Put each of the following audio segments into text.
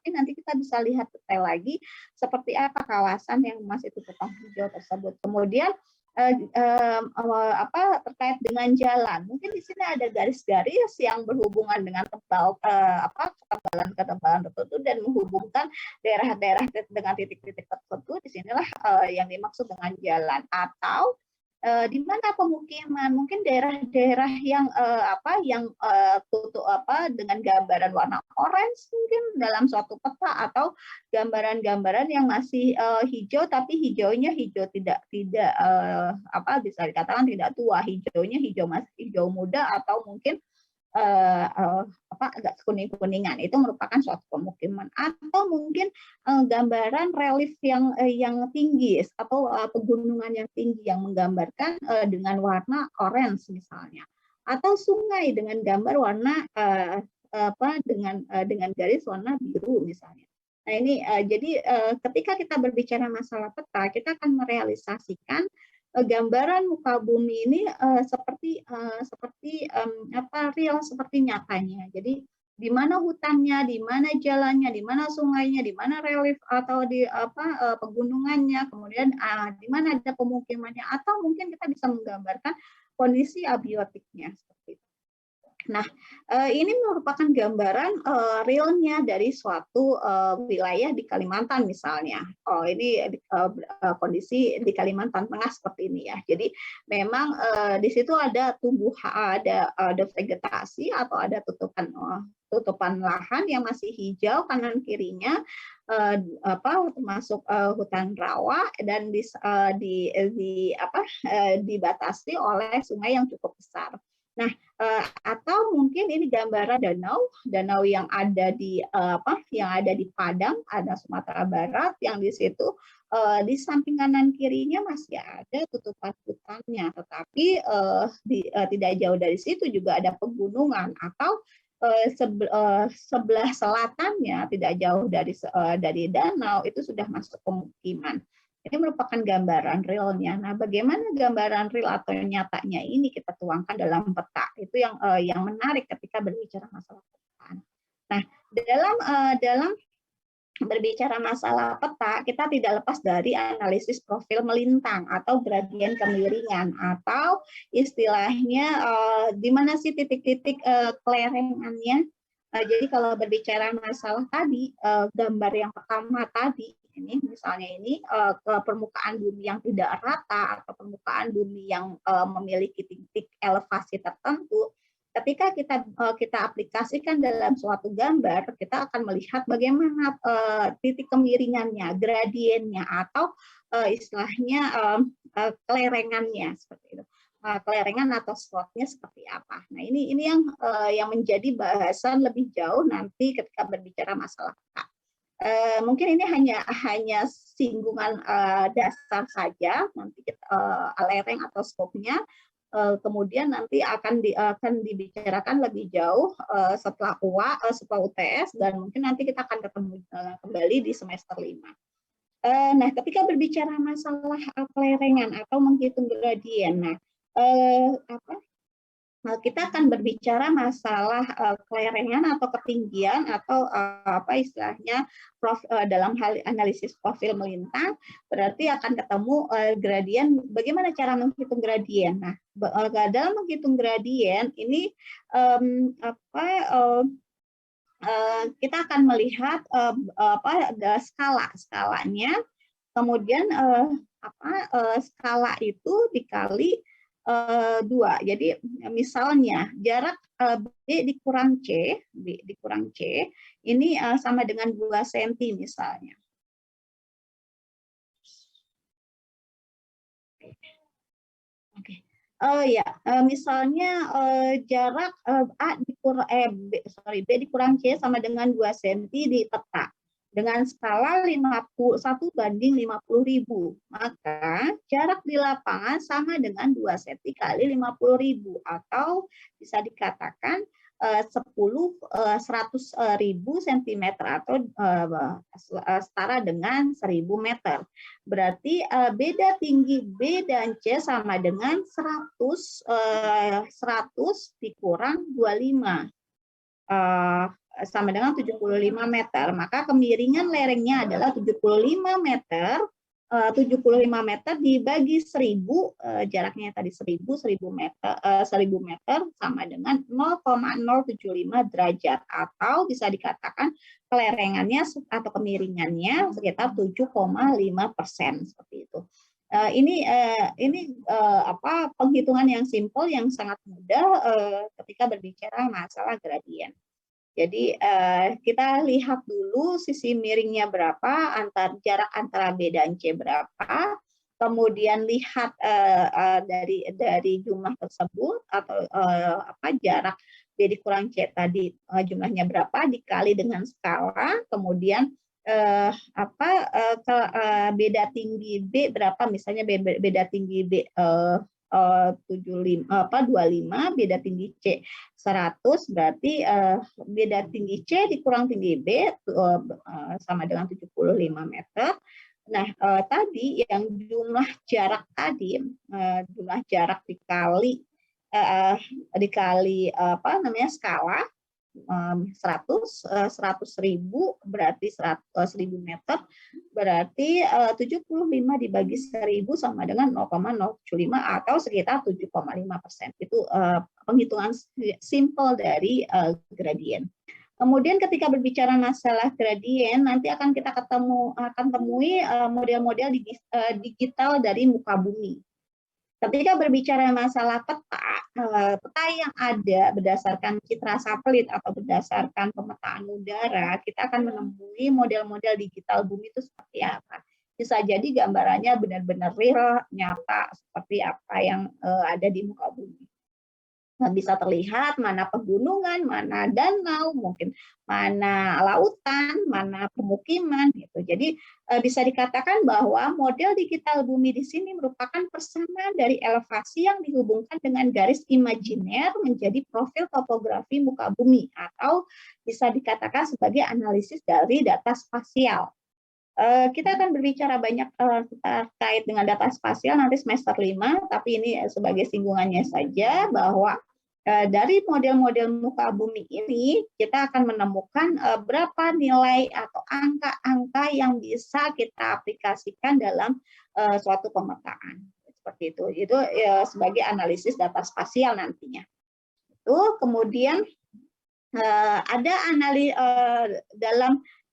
tapi nanti kita bisa lihat detail lagi seperti apa kawasan yang masih tutupan hijau tersebut. Kemudian terkait dengan jalan, mungkin di sini ada garis-garis yang berhubungan dengan ketebalan tertentu dan menghubungkan daerah-daerah dengan titik-titik tertentu. Disinilah yang dimaksud dengan jalan. Atau di mana pemukiman, mungkin daerah-daerah yang tutup dengan gambaran warna orange mungkin dalam suatu peta, atau gambaran-gambaran yang masih hijau tapi hijaunya hijau tidak bisa dikatakan tidak tua, hijaunya masih hijau muda, atau mungkin agak kuning-kuningan, itu merupakan suatu pemukiman. Atau mungkin gambaran relief yang tinggi atau pegunungan yang tinggi yang menggambarkan dengan warna orange misalnya, atau sungai dengan gambar warna dengan garis warna biru misalnya. Nah ini jadi ketika kita berbicara masalah peta, kita akan merealisasikan gambaran muka bumi ini seperti real, seperti nyatanya. Jadi di mana hutannya, di mana jalannya, di mana sungainya, di mana relief atau di pegunungannya, kemudian di mana ada pemukimannya, atau mungkin kita bisa menggambarkan kondisi abiotiknya seperti itu. Nah, ini merupakan gambaran realnya dari suatu wilayah di Kalimantan misalnya. Ini kondisi di Kalimantan Tengah seperti ini ya. Jadi memang di situ ada ada vegetasi atau ada tutupan lahan yang masih hijau kanan kirinya, termasuk hutan rawa, dan dibatasi oleh sungai yang cukup besar. Nah, atau mungkin ini gambaran danau yang ada di Padang, ada Sumatera Barat, yang di situ di samping kanan kirinya masih ada tutupan hutannya, tetapi tidak jauh dari situ juga ada pegunungan, atau sebelah selatannya tidak jauh dari danau itu sudah masuk pemukiman. Ini merupakan gambaran realnya. Nah, bagaimana gambaran real atau nyatanya ini kita tuangkan dalam peta? Itu yang menarik ketika berbicara masalah peta. Nah, dalam berbicara masalah peta, kita tidak lepas dari analisis profil melintang atau gradien kemiringan, atau istilahnya di mana sih titik-titik kelerengannya. Jadi kalau berbicara masalah tadi, gambar yang pertama tadi, ini misalnya ini ke permukaan bumi yang tidak rata atau permukaan bumi yang memiliki titik elevasi tertentu. Ketika kita aplikasikan dalam suatu gambar, kita akan melihat bagaimana titik kemiringannya, gradiennya, atau istilahnya kelerengannya seperti itu. Kelerengan atau slotnya seperti apa. Nah, ini yang menjadi bahasan lebih jauh nanti ketika berbicara masalah peta. Mungkin ini hanya singgungan dasar saja, nanti lereng atau skopnya kemudian nanti akan dibicarakan lebih jauh setelah UTS, dan mungkin nanti kita akan ketemu kembali di semester 5. Nah, ketika berbicara masalah kelerengan atau menghitung gradien, kita akan berbicara masalah kelerengan atau ketinggian, atau istilahnya dalam hal analisis profil melintang, berarti akan ketemu gradien. Bagaimana cara menghitung gradien? Nah, dalam menghitung gradien ini kita akan melihat skalanya, kemudian skala itu dikali 2. Jadi misalnya jarak B dikurang C ini sama dengan 2 cm misalnya. Oke. Misalnya jarak B dikurang C sama dengan 2 cm di peta dengan skala 1:50.000, maka jarak di lapangan sama dengan 2 cm kali 50.000, atau bisa dikatakan 100.000 cm atau setara dengan 1.000 meter. Berarti beda tinggi B dan C sama dengan 100 dikurang 25. sama dengan 75 meter, maka kemiringan lerengnya adalah 75 meter. 75 meter dibagi 1000, jaraknya tadi 1000 meter, 1000 meter sama dengan 0,075 derajat, atau bisa dikatakan kelerengannya atau kemiringannya sekitar 7,5% seperti itu. Ini penghitungan yang simpel yang sangat mudah ketika berbicara masalah gradien. Jadi kita lihat dulu sisi miringnya berapa, jarak antara B dan C berapa, kemudian lihat dari jumlah tersebut atau jarak B dikurang C tadi jumlahnya berapa dikali dengan skala, kemudian beda tinggi B berapa, misalnya beda tinggi B 25, beda tinggi C 100, berarti beda tinggi C dikurang tinggi B sama dengan 75 meter. Nah, tadi yang jumlah jarak tadi, jumlah jarak dikali skala 100.000 berarti 1000 meter, berarti 75 dibagi 1000 sama dengan 0,075 atau sekitar 7,5%. Itu penghitungan simpel dari gradien. Kemudian ketika berbicara masalah gradien, nanti akan kita temui model-model digital dari muka bumi. Ketika berbicara masalah peta yang ada berdasarkan citra satelit atau berdasarkan pemetaan udara, kita akan menemui model-model digital bumi itu seperti apa. Bisa jadi gambarannya benar-benar real, nyata, seperti apa yang ada di muka bumi. Bisa terlihat mana pegunungan, mana danau, mungkin mana lautan, mana pemukiman gitu. Jadi bisa dikatakan bahwa model digital bumi di sini merupakan persamaan dari elevasi yang dihubungkan dengan garis imajiner menjadi profil topografi muka bumi, atau bisa dikatakan sebagai analisis dari data spasial. Kita akan berbicara banyak terkait dengan data spasial nanti semester 5, tapi ini sebagai singgungannya saja bahwa dari model-model muka bumi ini kita akan menemukan berapa nilai atau angka-angka yang bisa kita aplikasikan dalam suatu pemetaan. Seperti itu sebagai analisis data spasial nantinya. Itu kemudian ada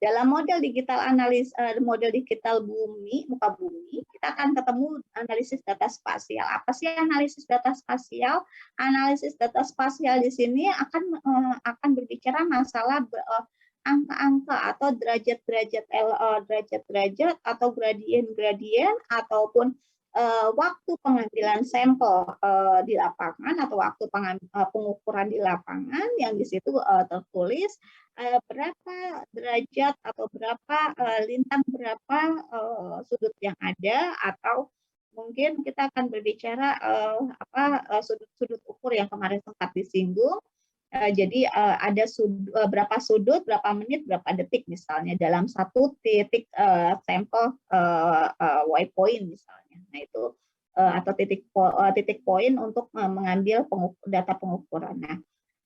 dalam model digital model digital bumi, muka bumi, kita akan ketemu analisis data spasial. Apa sih analisis data spasial? Analisis data spasial di sini akan berbicara masalah angka-angka atau derajat-derajat atau gradien-gradien ataupun waktu pengambilan sampel di lapangan atau waktu pengukuran di lapangan yang di situ tertulis berapa derajat atau berapa lintang berapa sudut yang ada, atau mungkin kita akan berbicara sudut-sudut ukur yang kemarin sempat disinggung. Jadi ada berapa sudut, berapa menit, berapa detik misalnya dalam satu titik sampel waypoint misalnya. Nah itu atau titik poin untuk mengambil data pengukuran. Nah,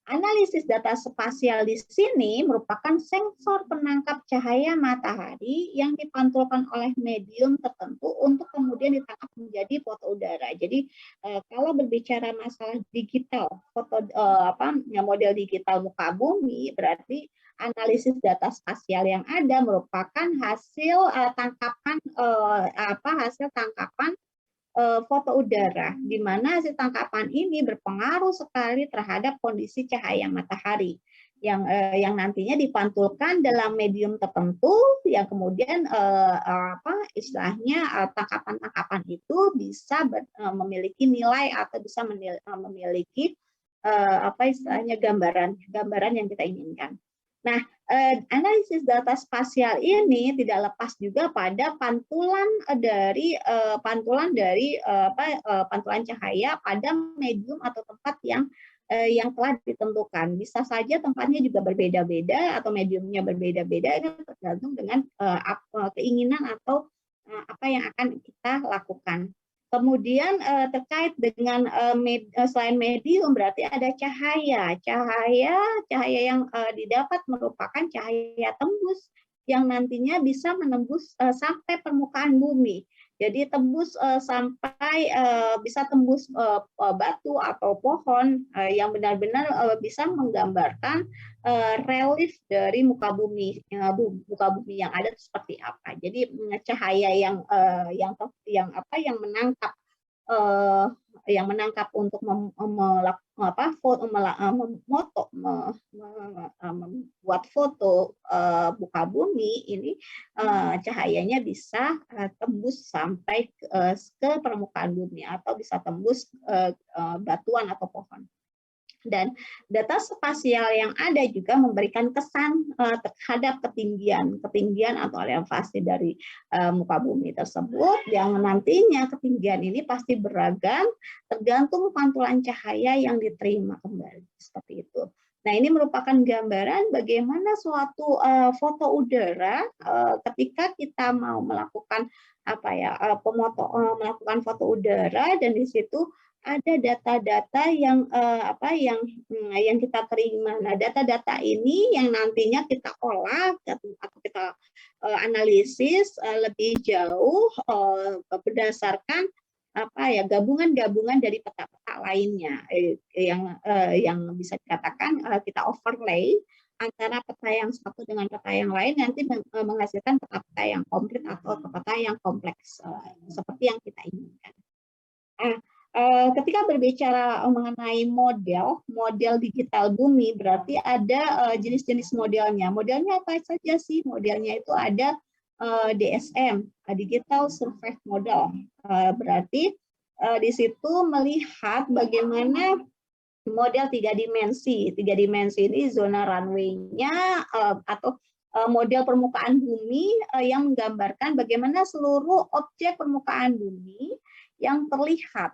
analisis data spasial di sini merupakan sensor penangkap cahaya matahari yang dipantulkan oleh medium tertentu untuk kemudian ditangkap menjadi foto udara. Jadi kalau berbicara masalah digital, model digital muka bumi, berarti analisis data spasial yang ada merupakan hasil tangkapan foto udara, di mana hasil tangkapan ini berpengaruh sekali terhadap kondisi cahaya matahari yang nantinya dipantulkan dalam medium tertentu, yang kemudian tangkapan-tangkapan itu bisa memiliki nilai atau bisa memiliki gambaran yang kita inginkan. Nah, analisis data spasial ini tidak lepas juga pada pantulan cahaya pada medium atau tempat yang telah ditentukan. Bisa saja tempatnya juga berbeda-beda atau mediumnya berbeda-beda, tergantung dengan keinginan atau apa yang akan kita lakukan. Kemudian terkait dengan selain medium berarti ada cahaya. Cahaya yang didapat merupakan cahaya tembus yang nantinya bisa menembus sampai permukaan bumi. Jadi tembus sampai bisa tembus batu atau pohon yang benar-benar bisa menggambarkan relief dari muka bumi yang ada seperti apa. Jadi cahaya yang menangkap untuk membuat foto muka bumi ini, cahayanya bisa tembus sampai ke permukaan bumi atau bisa tembus batuan atau pohon. Dan data spasial yang ada juga memberikan kesan terhadap ketinggian atau elevasi dari muka bumi tersebut, yang nantinya ketinggian ini pasti beragam tergantung pantulan cahaya yang diterima kembali, seperti itu. Nah, ini merupakan gambaran bagaimana suatu foto udara ketika kita mau melakukan melakukan foto udara, dan di situ ada data-data yang kita terima. Nah, data-data ini yang nantinya kita olah atau kita analisis lebih jauh berdasarkan gabungan-gabungan dari peta-peta lainnya yang bisa dikatakan kita overlay antara peta yang satu dengan peta yang lain, nanti menghasilkan peta-peta yang komplit atau peta yang kompleks seperti yang kita inginkan. Ketika berbicara mengenai model digital bumi, berarti ada jenis-jenis modelnya. Modelnya apa saja sih? Modelnya itu ada DSM, Digital Survey Model. Berarti di situ melihat bagaimana model 3 dimensi. 3 dimensi ini zona runway-nya atau model permukaan bumi yang menggambarkan bagaimana seluruh objek permukaan bumi yang terlihat,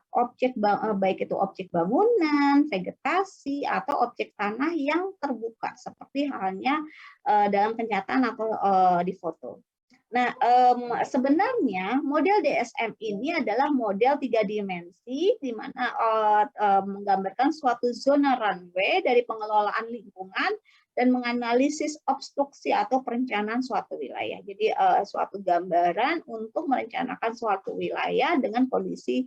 baik itu objek bangunan, vegetasi, atau objek tanah yang terbuka, seperti halnya dalam kenyataan atau di foto. Nah, sebenarnya model DSM ini adalah model 3 dimensi, di mana menggambarkan suatu zona runway dari pengelolaan lingkungan dan menganalisis obstruksi atau perencanaan suatu wilayah. Jadi suatu gambaran untuk merencanakan suatu wilayah dengan kondisi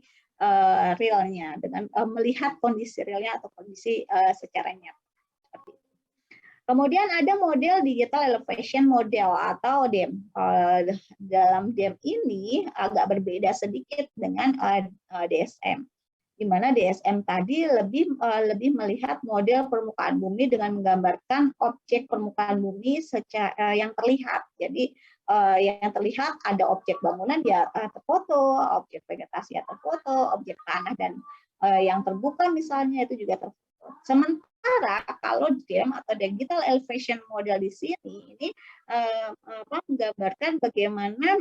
realnya, dengan melihat kondisi realnya atau kondisi secara nyata. Kemudian ada model Digital Elevation Model atau DEM. Dalam DEM ini agak berbeda sedikit dengan DSM. Di mana DSM tadi lebih melihat model permukaan bumi dengan menggambarkan objek permukaan bumi yang terlihat. Jadi yang terlihat ada objek bangunan ya terfoto, objek vegetasi atau foto, objek tanah dan yang terbuka misalnya itu juga terfoto. Sementara kalau DEM atau Digital Elevation Model di sini ini menggambarkan bagaimana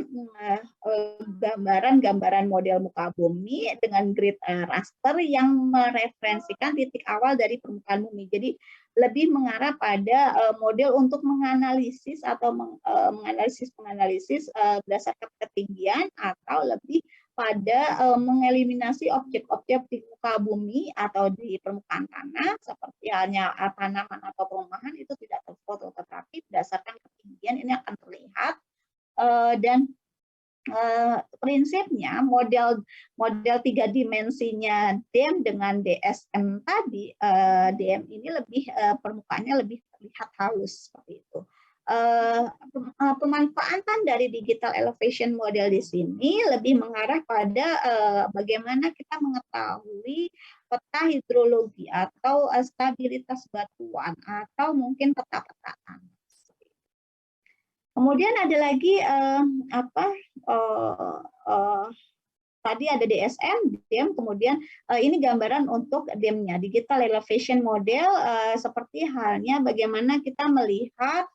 gambaran model muka bumi dengan grid raster yang mereferensikan titik awal dari permukaan bumi. Jadi lebih mengarah pada model untuk menganalisis atau menganalisis berdasarkan ketinggian, atau lebih pada mengeliminasi objek-objek di muka bumi atau di permukaan tanah seperti halnya tanaman atau perumahan itu tidak terfoto, tetapi berdasarkan ketinggian ini akan terlihat. Dan prinsipnya model 3 dimensinya DEM dengan DSM tadi, DEM ini lebih permukaannya lebih terlihat halus seperti itu. Pemanfaatan dari Digital Elevation Model di sini lebih mengarah pada bagaimana kita mengetahui peta hidrologi atau stabilitas batuan atau mungkin peta-peta tanah. Kemudian ada lagi tadi ada DSM, DEM, kemudian ini gambaran untuk DEM-nya, Digital Elevation Model, seperti halnya bagaimana kita melihat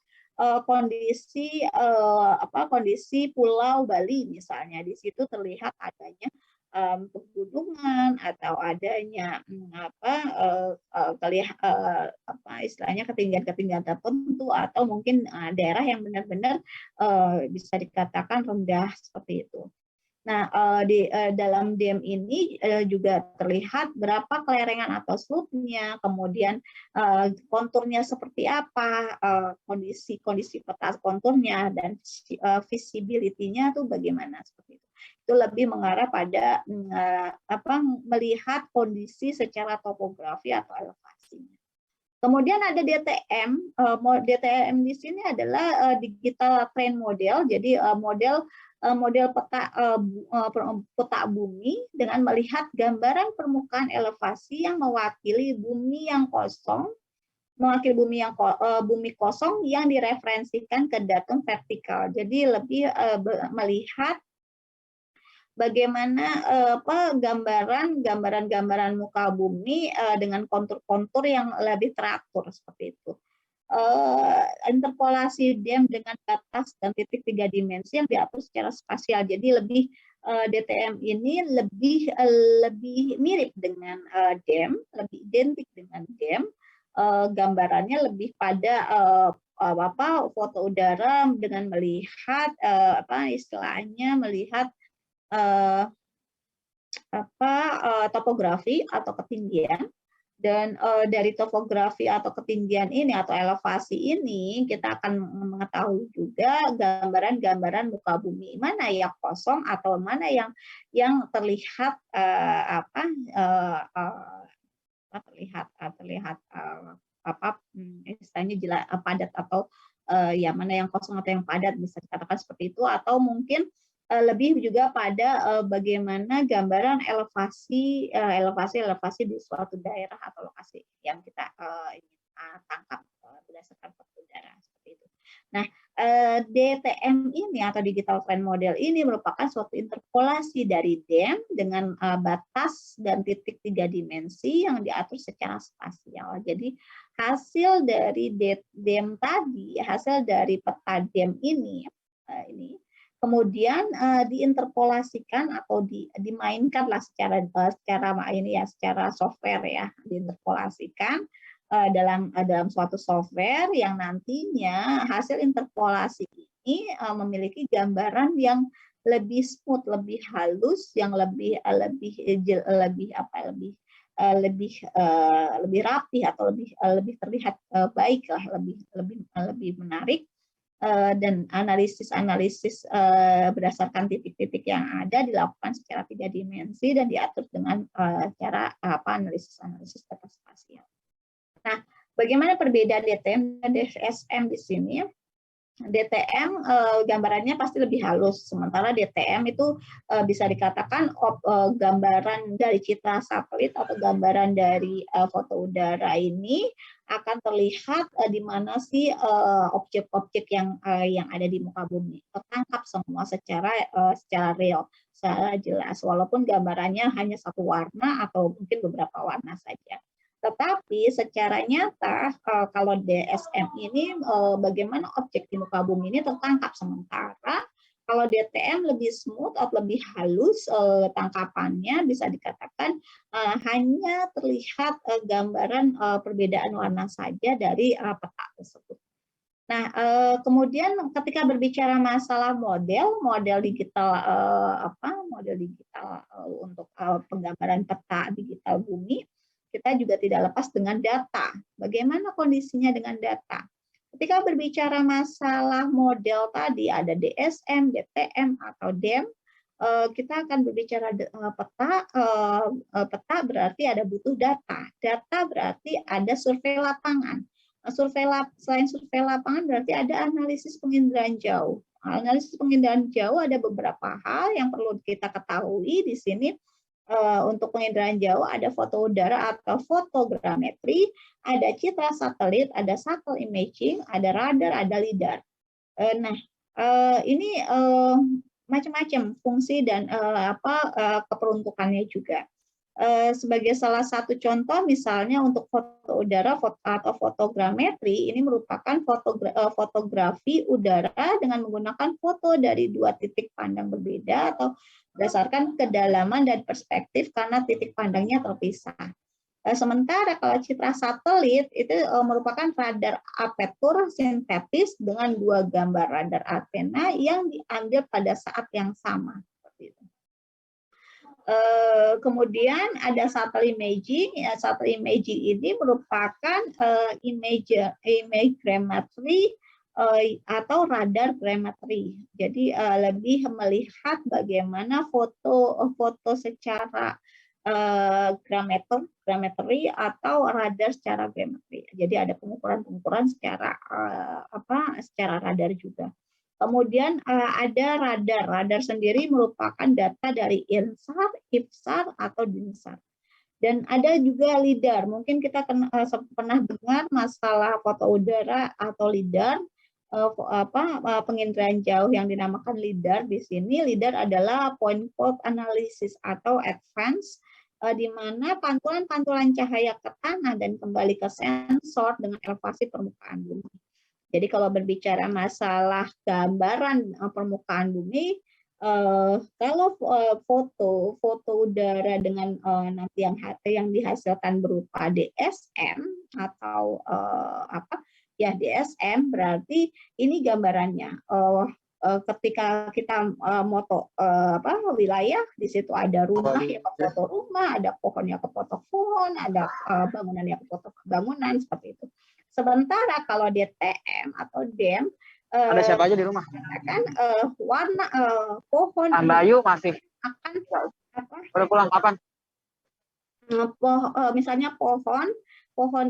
kondisi Pulau Bali misalnya. Di situ terlihat adanya pegunungan atau adanya istilahnya ketinggian tertentu, atau mungkin daerah yang benar-benar bisa dikatakan rendah seperti itu. Nah, dalam DEM ini juga terlihat berapa kelerengan atau slope-nya, kemudian konturnya seperti apa, kondisi peta konturnya, dan visibility-nya tuh bagaimana, seperti itu. Itu lebih mengarah pada melihat kondisi secara topografi atau elevasinya. Kemudian ada DTM. DTM di sini adalah digital trend model. Jadi model peta bumi dengan melihat gambaran permukaan elevasi yang mewakili bumi yang kosong, bumi kosong yang direferensikan ke datum vertikal. Jadi lebih melihat bagaimana gambaran muka bumi dengan kontur-kontur yang lebih teratur, seperti itu. Interpolasi DEM dengan batas dan titik 3 dimensi yang diatur secara spasial. Jadi lebih DTM ini lebih mirip dengan DEM, lebih identik dengan DEM. Gambarannya lebih pada foto udara dengan melihat istilahnya melihat topografi atau ketinggian. Dan dari topografi atau ketinggian ini atau elevasi ini kita akan mengetahui juga gambaran-gambaran muka bumi mana yang kosong atau mana yang terlihat istilahnya jelas padat, atau ya mana yang kosong atau yang padat, bisa dikatakan seperti itu. Atau mungkin lebih juga pada bagaimana gambaran elevasi di suatu daerah atau lokasi yang kita ingin tangkap berdasarkan foto udara, seperti itu. Nah, DTM ini atau digital trend model ini merupakan suatu interpolasi dari DEM dengan batas dan titik 3 dimensi yang diatur secara spasial. Jadi hasil dari DEM tadi, hasil dari peta DEM ini kemudian diinterpolasikan atau dimainkanlah secara software ya, diinterpolasikan dalam suatu software yang nantinya hasil interpolasi ini memiliki gambaran yang lebih smooth, lebih halus, yang lebih rapi atau lebih terlihat baik lah, lebih menarik. Dan analisis berdasarkan titik-titik yang ada dilakukan secara 3 dimensi dan diatur dengan cara analisis data spasial. Nah, bagaimana perbedaan DTM dan DSM di sini? DTM gambarannya pasti lebih halus, sementara DTM itu bisa dikatakan gambaran dari citra satelit atau gambaran dari foto udara ini akan terlihat di mana sih objek-objek yang ada di muka bumi, tertangkap semua secara real, secara jelas, walaupun gambarannya hanya satu warna atau mungkin beberapa warna saja. Tetapi secara nyata kalau DSM ini bagaimana objek di muka bumi ini tertangkap, sementara kalau DTM lebih smooth atau lebih halus tangkapannya, bisa dikatakan hanya terlihat gambaran perbedaan warna saja dari peta tersebut. Nah, kemudian ketika berbicara masalah model digital untuk penggambaran peta digital bumi, kita juga tidak lepas dengan data. Bagaimana kondisinya dengan data? Ketika berbicara masalah model tadi, ada DSM, DTM, atau DEM, kita akan berbicara peta. Peta berarti ada butuh data. Data berarti ada survei lapangan. Selain survei lapangan berarti ada analisis penginderaan jauh. Analisis penginderaan jauh ada beberapa hal yang perlu kita ketahui di sini. Untuk penginderaan jauh ada foto udara atau fotogrametri, ada citra satelit, ada satellite imaging, ada radar, ada lidar. Nah, ini macam-macam fungsi dan keperuntukannya juga. Sebagai salah satu contoh, misalnya untuk foto udara atau fotogrametri, ini merupakan fotografi udara dengan menggunakan foto dari 2 titik pandang berbeda atau berdasarkan kedalaman dan perspektif karena titik pandangnya terpisah. Sementara kalau citra satelit itu merupakan radar apertur sintetis dengan 2 gambar radar antena yang diambil pada saat yang sama. Seperti itu. Kemudian ada satellite imaging. Ya, satellite imaging ini merupakan imagemetry atau radar grammetry. Jadi lebih melihat bagaimana foto secara grammetry atau radar secara grammetry. Jadi ada pengukuran secara secara radar juga. Kemudian ada radar. Radar sendiri merupakan data dari INSAR, IPSAR, atau DINSAR. Dan ada juga LIDAR. Mungkin kita pernah dengar masalah foto udara atau LIDAR, penginderaan jauh yang dinamakan LIDAR. Di sini LIDAR adalah point cloud analysis atau advance, di mana pantulan-pantulan cahaya ke tanah dan kembali ke sensor dengan elevasi permukaan bumi. Jadi kalau berbicara masalah gambaran permukaan bumi, kalau foto udara dengan nanti yang dihasilkan berupa DSM atau DSM, berarti ini gambarannya. Ketika kita moto wilayah, di situ ada rumah ya foto rumah, ada pohon ya foto pohon, ada bangunan ya foto bangunan, seperti itu. Sementara kalau DTM atau DEM, ada siapa aja di rumah? Kan warna pohon Bayu masih akan udah pulang kapan? Misalnya pohon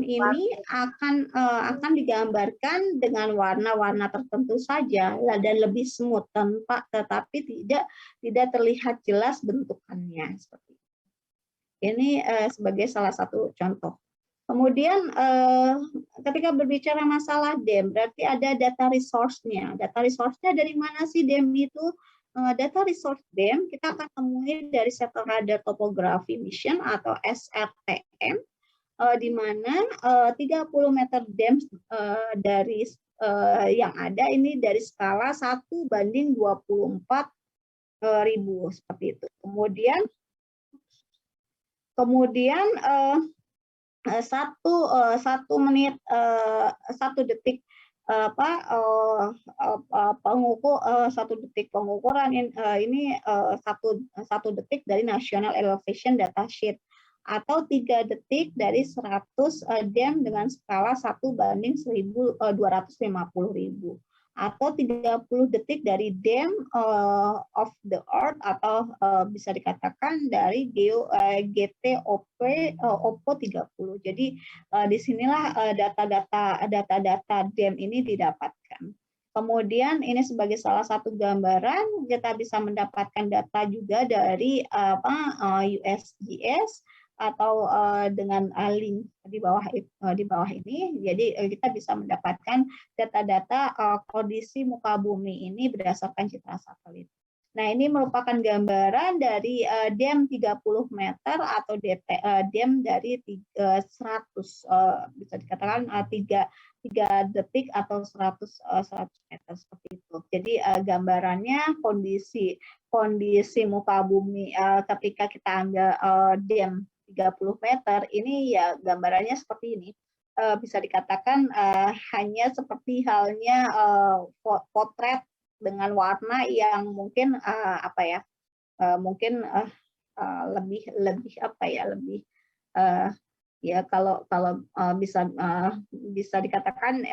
ini akan digambarkan dengan warna-warna tertentu saja dan lebih smooth, tetapi tidak terlihat jelas bentukannya seperti itu. Ini sebagai salah satu contoh. Kemudian ketika berbicara masalah DEM, berarti ada data resource-nya. Data resource-nya dari mana sih DEM itu? Data resource DEM kita akan temui dari Satellite Radar Topography Mission atau SRTM, di mana 30 meter DEM dari yang ada ini dari skala 1:24.000 seperti itu. Kemudian satu menit 1 detik satu detik pengukuran ini satu detik dari National Elevation Data Sheet, atau 3 detik dari 100 DEM dengan skala 1:250.000, atau 30 detik dari DEM of the Earth, atau bisa dikatakan dari GTOP OPO 30. Jadi disinilah data-data DEM ini didapatkan. Kemudian ini sebagai salah satu gambaran, kita bisa mendapatkan data juga dari USGS atau dengan link di bawah ini. Jadi kita bisa mendapatkan data-data kondisi muka bumi ini berdasarkan citra satelit. Nah, ini merupakan gambaran dari DEM 30 meter atau DEM dari 100, bisa dikatakan 3 detik atau 100 meter seperti itu. Jadi gambarannya kondisi muka bumi ketika kita ambil DEM 30 meter ini ya gambarannya seperti ini. Bisa dikatakan hanya seperti halnya potret dengan warna yang mungkin kalau bisa dikatakan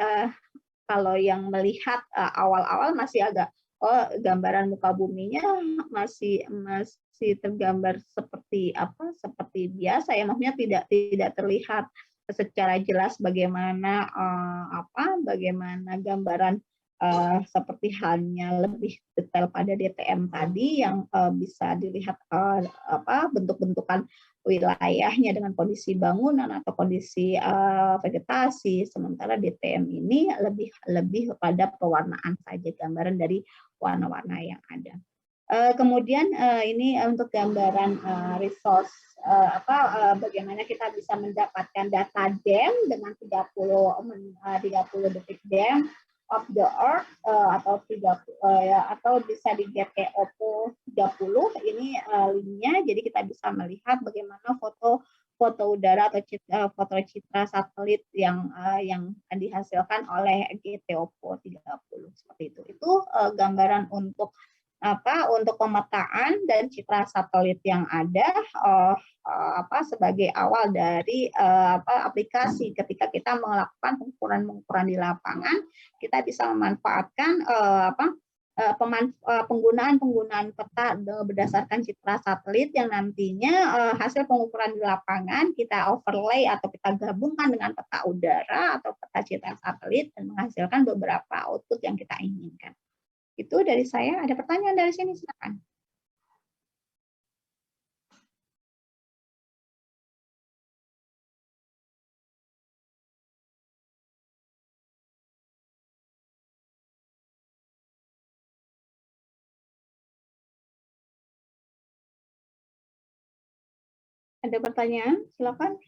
kalau yang melihat awal-awal masih agak gambaran muka buminya masih tergambar seperti biasa ya, maksudnya tidak terlihat secara jelas bagaimana gambaran seperti halnya lebih detail pada DTM tadi yang bisa dilihat bentuk-bentukan wilayahnya dengan kondisi bangunan atau kondisi vegetasi, sementara DTM ini lebih pada pewarnaan saja, gambaran dari warna-warna yang ada. Kemudian ini untuk gambaran resource bagaimana kita bisa mendapatkan data DEM dengan 30 detik DEM of the Earth atau bisa di GTOP 30 ini linknya. Jadi kita bisa melihat bagaimana foto udara atau foto citra satelit yang dihasilkan oleh GTOP 30 seperti itu. Itu gambaran untuk untuk pemetaan dan citra satelit yang ada sebagai awal dari aplikasi. Ketika kita melakukan pengukuran di lapangan, kita bisa memanfaatkan penggunaan peta berdasarkan citra satelit yang nantinya hasil pengukuran di lapangan kita overlay atau kita gabungkan dengan peta udara atau peta citra satelit dan menghasilkan beberapa output yang kita inginkan. Itu dari saya. Ada pertanyaan dari sini, silakan. Ada pertanyaan? Silakan.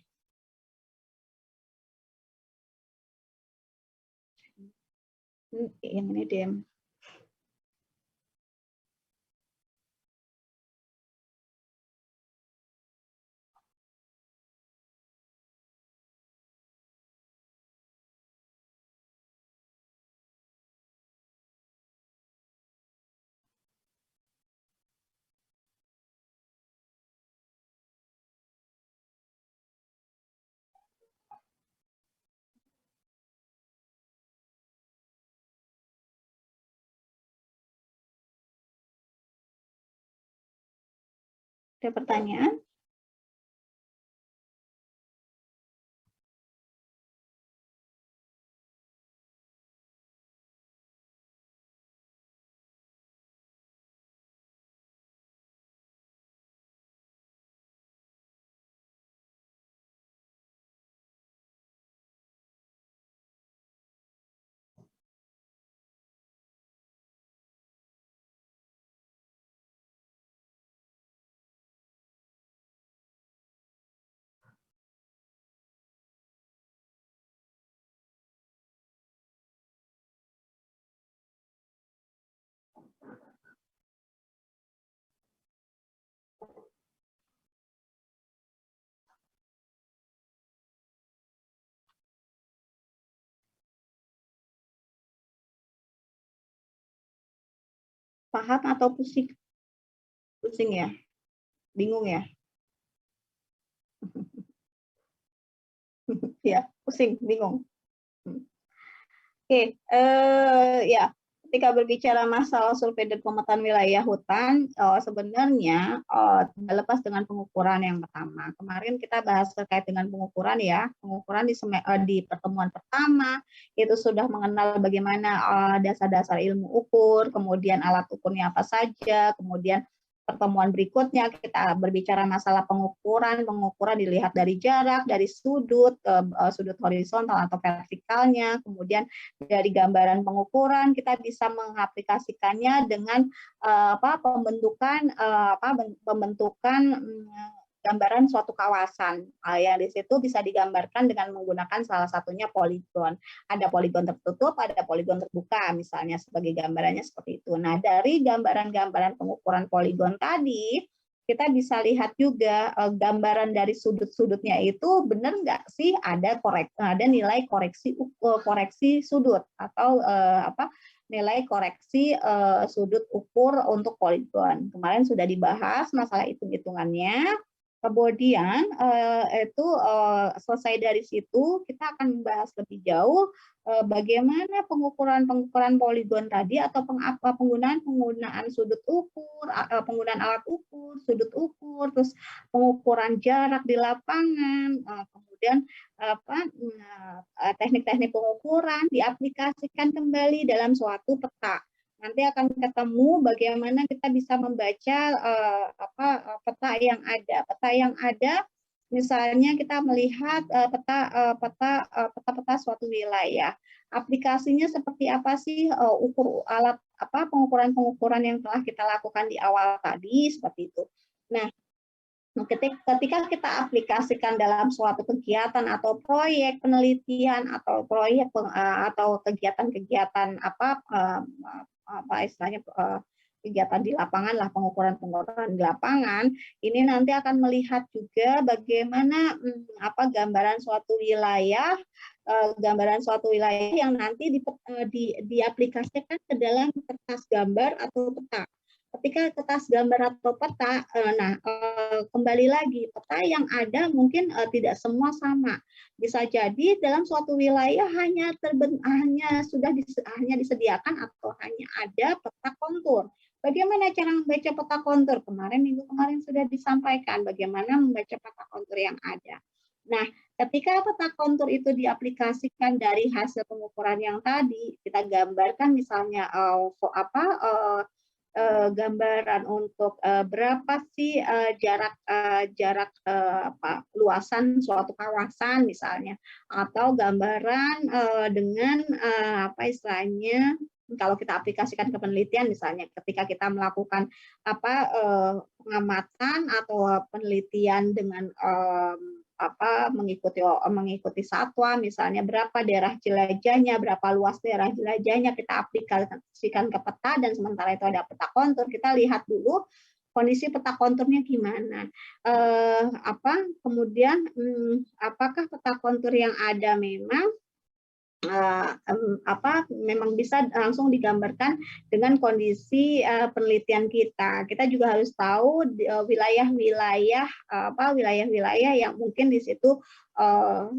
Yang ini DM. Ada pertanyaan? Paham atau pusing? Pusing ya? Bingung ya? Ya, pusing, bingung. Oke, ya. Ketika berbicara masalah survei dan pemetaan wilayah hutan, sebenarnya tidak lepas dengan pengukuran yang pertama. Kemarin kita bahas terkait dengan pengukuran ya, pengukuran di pertemuan pertama itu sudah mengenal bagaimana dasar-dasar ilmu ukur, kemudian alat ukurnya apa saja, kemudian pertemuan berikutnya kita berbicara masalah pengukuran dilihat dari jarak, dari sudut horizontal atau vertikalnya, kemudian dari gambaran pengukuran kita bisa mengaplikasikannya dengan pembentukan gambaran suatu kawasan yang di situ bisa digambarkan dengan menggunakan salah satunya poligon. Ada poligon tertutup, ada poligon terbuka misalnya sebagai gambarannya seperti itu. Nah, dari gambaran-gambaran pengukuran poligon tadi kita bisa lihat juga gambaran dari sudut-sudutnya itu benar nggak sih ada nilai koreksi sudut atau nilai koreksi sudut ukur untuk poligon. Kemarin sudah dibahas masalah hitung-hitungannya. Kemudian selesai dari situ kita akan membahas lebih jauh bagaimana pengukuran poligon tadi atau penggunaan sudut ukur, penggunaan alat ukur, sudut ukur, terus pengukuran jarak di lapangan, kemudian teknik-teknik pengukuran diaplikasikan kembali dalam suatu peta. Nanti akan ketemu bagaimana kita bisa membaca peta yang ada. Peta yang ada, misalnya kita melihat peta suatu wilayah. Aplikasinya seperti apa sih pengukuran yang telah kita lakukan di awal tadi seperti itu. Nah, ketika kita aplikasikan dalam suatu kegiatan atau proyek penelitian atau proyek atau kegiatan-kegiatan kegiatan di lapangan lah, pengukuran di lapangan, ini nanti akan melihat juga bagaimana gambaran suatu wilayah yang nanti diaplikasikan ke dalam kertas gambar atau peta. ketika kertas gambar atau peta, kembali lagi peta yang ada mungkin tidak semua sama. Bisa jadi dalam suatu wilayah hanya disediakan atau hanya ada peta kontur. Bagaimana cara membaca peta kontur? Minggu kemarin sudah disampaikan bagaimana membaca peta kontur yang ada. Nah, ketika peta kontur itu diaplikasikan dari hasil pengukuran yang tadi, kita gambarkan misalnya gambaran untuk berapa sih jarak luasan suatu kawasan misalnya, atau gambaran dengan istilahnya kalau kita aplikasikan ke penelitian misalnya ketika kita melakukan pengamatan atau penelitian dengan mengikuti satwa misalnya, berapa daerah jelajahnya, berapa luas daerah jelajahnya, kita aplikasikan ke peta, dan sementara itu ada peta kontur, kita lihat dulu kondisi peta konturnya gimana. Kemudian apakah peta kontur yang ada memang memang bisa langsung digambarkan dengan kondisi penelitian kita. Kita juga harus tahu wilayah-wilayah yang mungkin di situ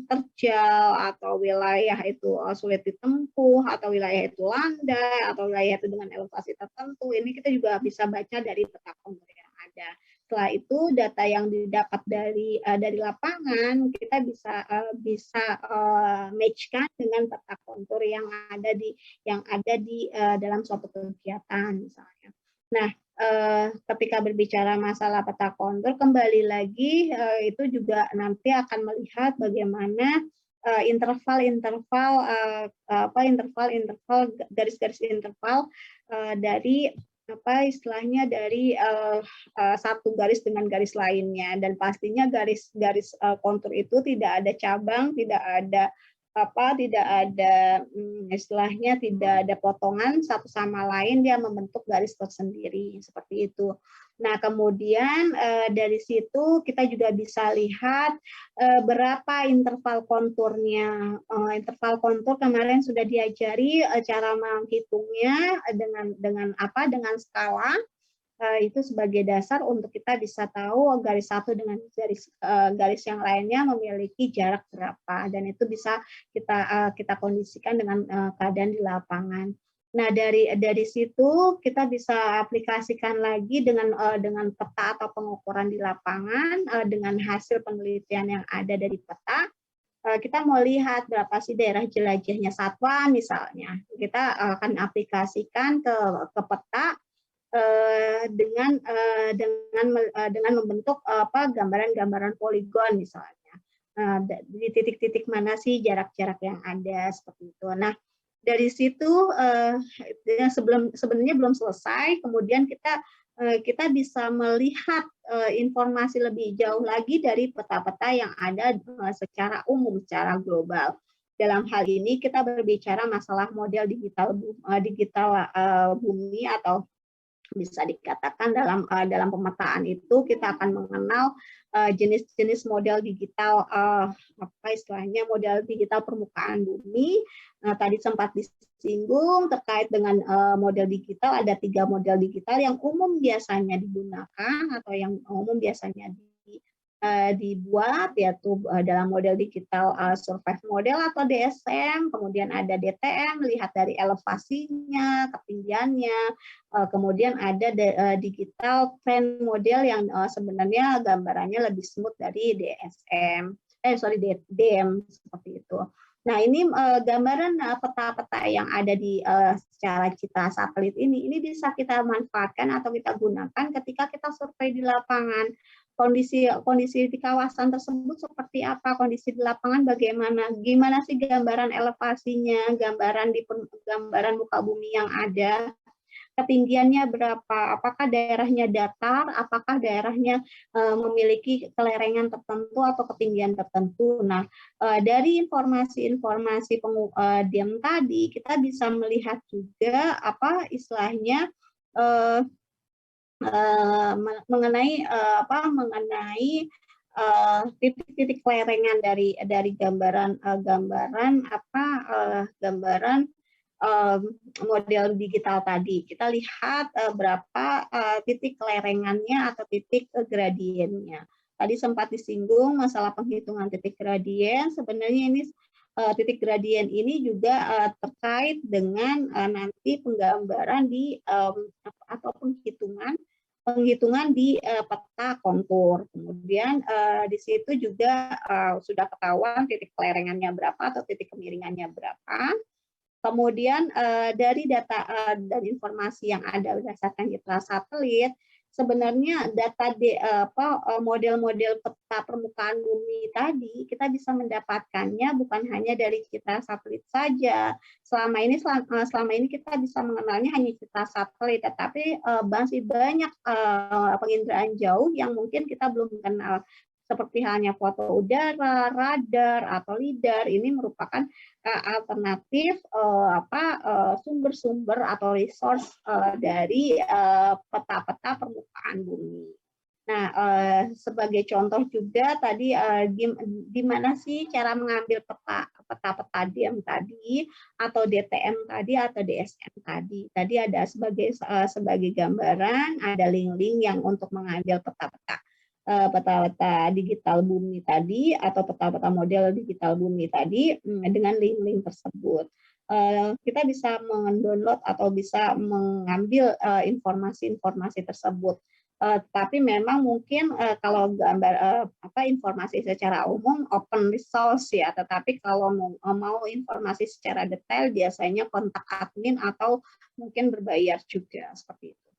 terjal, atau wilayah itu sulit ditempuh, atau wilayah itu landai, atau wilayah itu dengan elevasi tertentu. Ini kita juga bisa baca dari peta kontur yang ada. Setelah itu data yang didapat dari lapangan kita bisa match-kan dengan peta kontur yang ada di dalam suatu kegiatan misalnya. Nah, ketika berbicara masalah peta kontur, kembali lagi itu juga nanti akan melihat bagaimana interval garis-garis interval dari dari satu garis dengan garis lainnya, dan pastinya garis kontur itu tidak ada cabang, tidak ada istilahnya tidak ada potongan satu sama lain, dia membentuk garis tersendiri seperti itu. Nah, kemudian dari situ kita juga bisa lihat berapa interval konturnya. Interval kontur kemarin sudah diajari cara menghitungnya dengan skala. Itu sebagai dasar untuk kita bisa tahu garis satu dengan garis yang lainnya memiliki jarak berapa, dan itu bisa kita kondisikan dengan keadaan di lapangan. Nah, dari situ kita bisa aplikasikan lagi dengan peta atau pengukuran di lapangan dengan hasil penelitian yang ada dari peta. Kita mau lihat berapa sih daerah jelajahnya satwa misalnya. Kita akan aplikasikan ke peta dengan membentuk gambaran-gambaran poligon misalnya. Di titik-titik mana sih jarak-jarak yang ada seperti itu. Nah, dari situ sebenarnya belum selesai, kemudian kita bisa melihat informasi lebih jauh lagi dari peta-peta yang ada secara umum, secara global. Dalam hal ini kita berbicara masalah model digital bumi, atau bisa dikatakan dalam pemetaan itu kita akan mengenal jenis-jenis model digital, istilahnya model digital permukaan bumi. Tadi sempat disinggung terkait dengan model digital, ada 3 model digital yang umum biasanya digunakan atau yang umum biasanya dibuat, yaitu dalam model digital surface model atau DSM, kemudian ada DTM, lihat dari elevasinya, ketinggiannya, kemudian ada digital trend model yang sebenarnya gambarannya lebih smooth dari DDM seperti itu. Nah, ini gambaran peta-peta yang ada di secara citra satelit ini bisa kita manfaatkan atau kita gunakan ketika kita survei di lapangan. Kondisi di kawasan tersebut seperti apa, kondisi di lapangan bagaimana, gimana sih gambaran elevasinya, gambaran muka bumi yang ada, ketinggiannya berapa, apakah daerahnya datar, apakah daerahnya memiliki kelerengan tertentu atau ketinggian tertentu. Nah, dari informasi-informasi diam tadi kita bisa melihat juga istilahnya mengenai titik-titik kelerengan dari gambaran model digital tadi. Kita lihat berapa titik kelerengannya atau titik gradiennya. Tadi sempat disinggung masalah penghitungan titik gradien. Sebenarnya ini titik gradien ini juga terkait dengan nanti penggambaran di atau penghitungan di peta kontur. Kemudian di situ juga sudah ketahuan titik kelerengannya berapa atau titik kemiringannya berapa. Kemudian dari data dan informasi yang ada berdasarkan citra satelit, sebenarnya data model-model peta permukaan bumi tadi kita bisa mendapatkannya bukan hanya dari citra satelit saja. Selama ini kita bisa mengenalnya hanya citra satelit, tetapi masih banyak penginderaan jauh yang mungkin kita belum kenal, seperti halnya foto udara, radar, atau lidar. Ini merupakan alternatif sumber-sumber atau resource dari peta-peta permukaan bumi. Nah, sebagai contoh juga tadi gimana sih cara mengambil peta-peta diam tadi atau DTM tadi atau DSM tadi. Tadi ada sebagai gambaran, ada link-link yang untuk mengambil peta-peta digital bumi tadi atau peta-peta model digital bumi tadi dengan link-link tersebut. Kita bisa mendownload atau bisa mengambil informasi-informasi tersebut. Tapi memang mungkin kalau gambar informasi secara umum open resource ya, tetapi kalau mau informasi secara detail biasanya kontak admin atau mungkin berbayar juga seperti itu.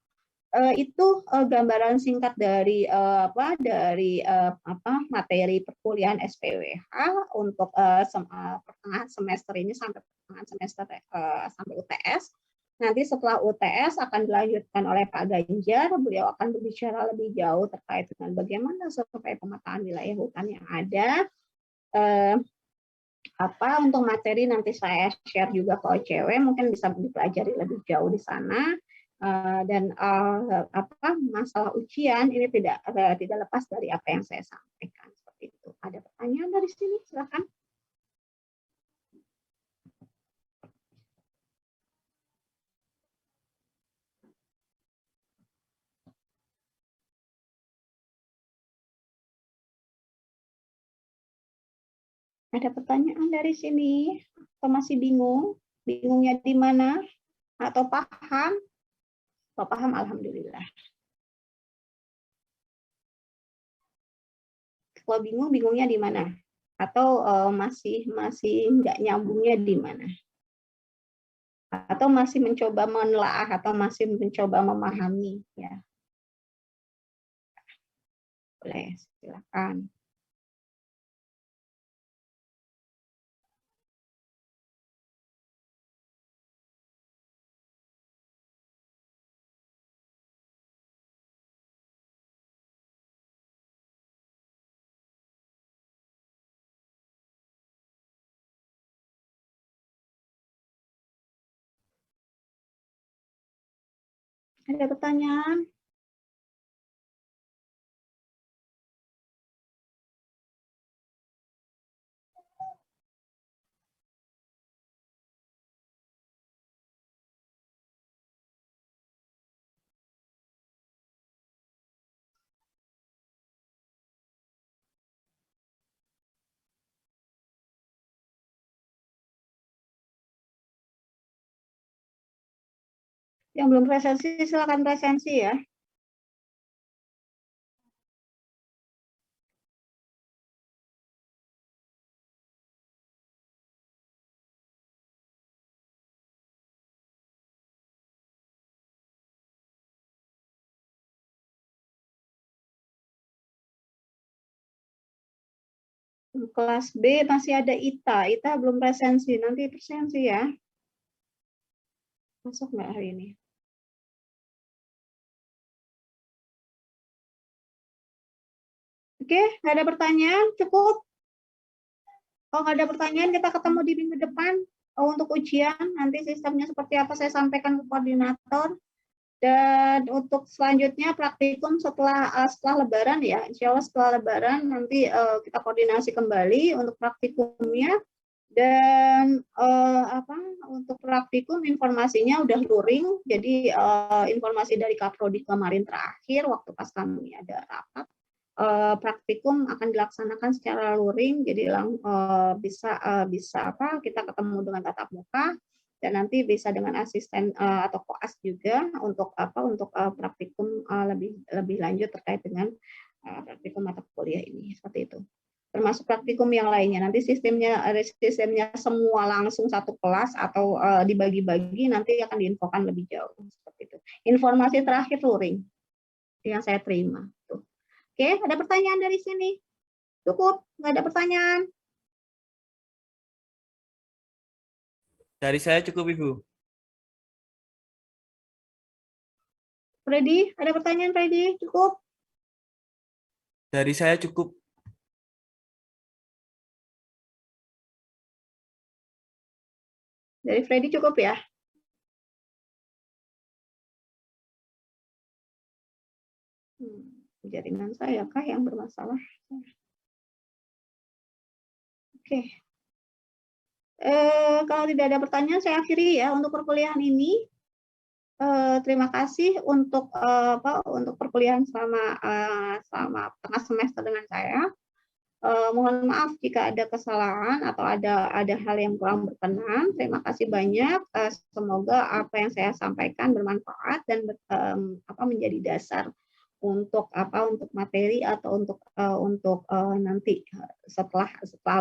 Itu gambaran singkat dari materi perkuliahan SPWH untuk pertengahan semester ini sampai pertengahan semester sampai UTS. Nanti setelah UTS akan dilanjutkan oleh Pak Ganjar. Beliau akan berbicara lebih jauh terkait dengan bagaimana survei pemetaan wilayah hutan yang ada. Untuk materi nanti saya share juga ke OCW, mungkin bisa dipelajari lebih jauh di sana. Dan masalah ujian ini tidak lepas dari apa yang saya sampaikan seperti itu. Ada pertanyaan dari sini? Silakan. Ada pertanyaan dari sini? Atau masih bingung? Bingungnya di mana? Atau paham? Kalau paham, alhamdulillah. Kalau bingung, bingungnya di mana? Atau masih nggak nyambungnya di mana? Atau masih mencoba menelaah atau masih mencoba memahami? Ya, boleh, silakan. Ada pertanyaan? Yang belum presensi, silakan presensi ya. Kelas B masih ada Ita. Ita belum presensi, nanti presensi ya. Masuk nggak hari ini? Oke, nggak ada pertanyaan, cukup. Kalau nggak ada pertanyaan, kita ketemu di minggu depan. Untuk ujian, nanti sistemnya seperti apa saya sampaikan ke koordinator. Dan untuk selanjutnya praktikum setelah Lebaran ya, insya Allah setelah Lebaran nanti kita koordinasi kembali untuk praktikumnya. Dan untuk praktikum informasinya udah luring, jadi informasi dari Kaprodi kemarin terakhir waktu pas kami ada rapat, praktikum akan dilaksanakan secara luring, jadi bisa kita ketemu dengan tatap muka dan nanti bisa dengan asisten atau koas juga untuk praktikum lebih lanjut terkait dengan praktikum mata kuliah ini, seperti itu. Termasuk praktikum yang lainnya. Nanti sistemnya semua langsung satu kelas atau dibagi-bagi, nanti akan diinfokan lebih jauh, seperti itu. Informasi terakhir luring yang saya terima. Tuh. Oke, ada pertanyaan dari sini? Cukup? Nggak ada pertanyaan? Dari saya cukup, Ibu. Freddy, ada pertanyaan Freddy? Cukup? Dari saya cukup. Dari Freddy cukup ya? Jaringan saya kah yang bermasalah? Oke. Kalau tidak ada pertanyaan, saya akhiri ya untuk perkuliahan ini. Terima kasih untuk perkuliahan selama tengah semester dengan saya. Mohon maaf jika ada kesalahan atau ada hal yang kurang berkenan. Terima kasih banyak. Semoga apa yang saya sampaikan bermanfaat dan menjadi dasar untuk materi atau untuk nanti setelah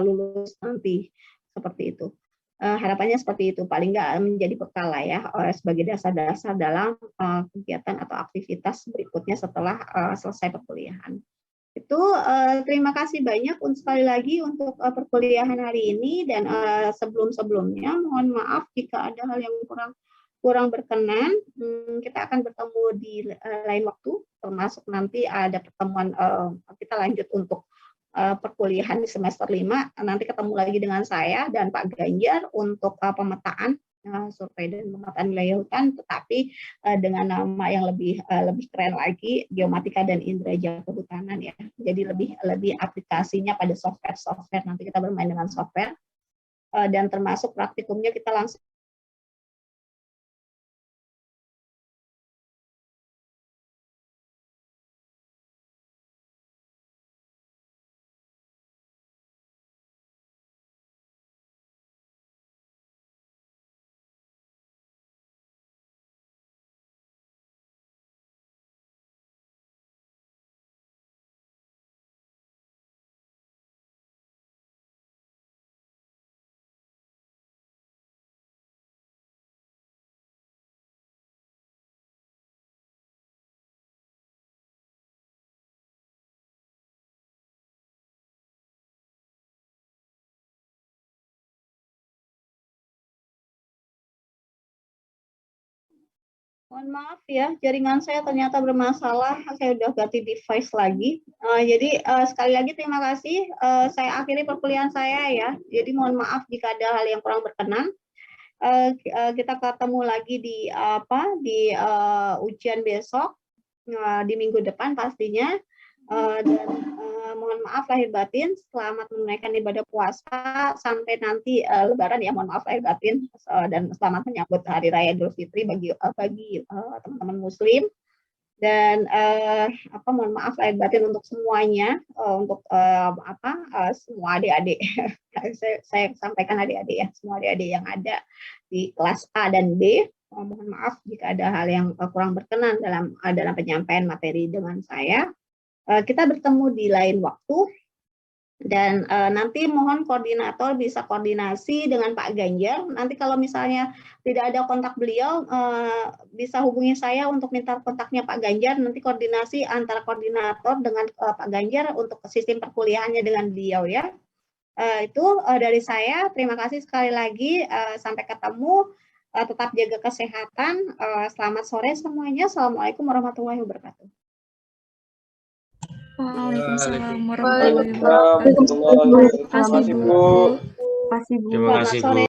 lulus nanti, seperti itu. Harapannya seperti itu, paling nggak menjadi bekal lah ya sebagai dasar-dasar dalam kegiatan atau aktivitas berikutnya setelah selesai perkuliahan. Itu terima kasih banyak sekali lagi untuk perkuliahan hari ini, dan sebelum-sebelumnya mohon maaf jika ada hal yang kurang berkenan. Kita akan bertemu di lain waktu, termasuk nanti ada pertemuan kita lanjut untuk perkuliahan di semester 5. Nanti ketemu lagi dengan saya dan Pak Ganjar untuk pemetaan survei dan pemetaan wilayah hutan, tetapi dengan nama yang lebih keren lagi, Geomatika dan Indra Kehutanan ya. Jadi lebih aplikasinya pada software. Nanti kita bermain dengan software dan termasuk praktikumnya kita langsung mohon maaf ya, jaringan saya ternyata bermasalah. Saya udah ganti device lagi. Jadi sekali lagi terima kasih. Saya akhiri perkuliahan saya ya. Jadi mohon maaf jika ada hal yang kurang berkenan. Kita ketemu lagi di ujian besok di minggu depan pastinya. Dan mohon maaf lahir batin, selamat menunaikan ibadah puasa sampai nanti Lebaran ya, mohon maaf lahir batin, dan selamat menyambut Hari Raya Idul Fitri bagi teman-teman Muslim. Dan mohon maaf lahir batin untuk semuanya, untuk semua adik-adik. saya sampaikan adik-adik ya, semua adik-adik yang ada di kelas A dan B. Mohon maaf jika ada hal yang kurang berkenan dalam penyampaian materi dengan saya. Kita bertemu di lain waktu, dan nanti mohon koordinator bisa koordinasi dengan Pak Ganjar. Nanti kalau misalnya tidak ada kontak beliau, bisa hubungi saya untuk minta kontaknya Pak Ganjar. Nanti koordinasi antara koordinator dengan Pak Ganjar untuk sistem perkuliahannya dengan beliau ya. Itu dari saya. Terima kasih sekali lagi. Sampai ketemu. Tetap jaga kesehatan. Selamat sore semuanya. Assalamualaikum warahmatullahi wabarakatuh. Waalaikumsalam warahmatullahi wabarakatuh. Terima kasih, Bu. Terima kasih, Bu. Selamat sore.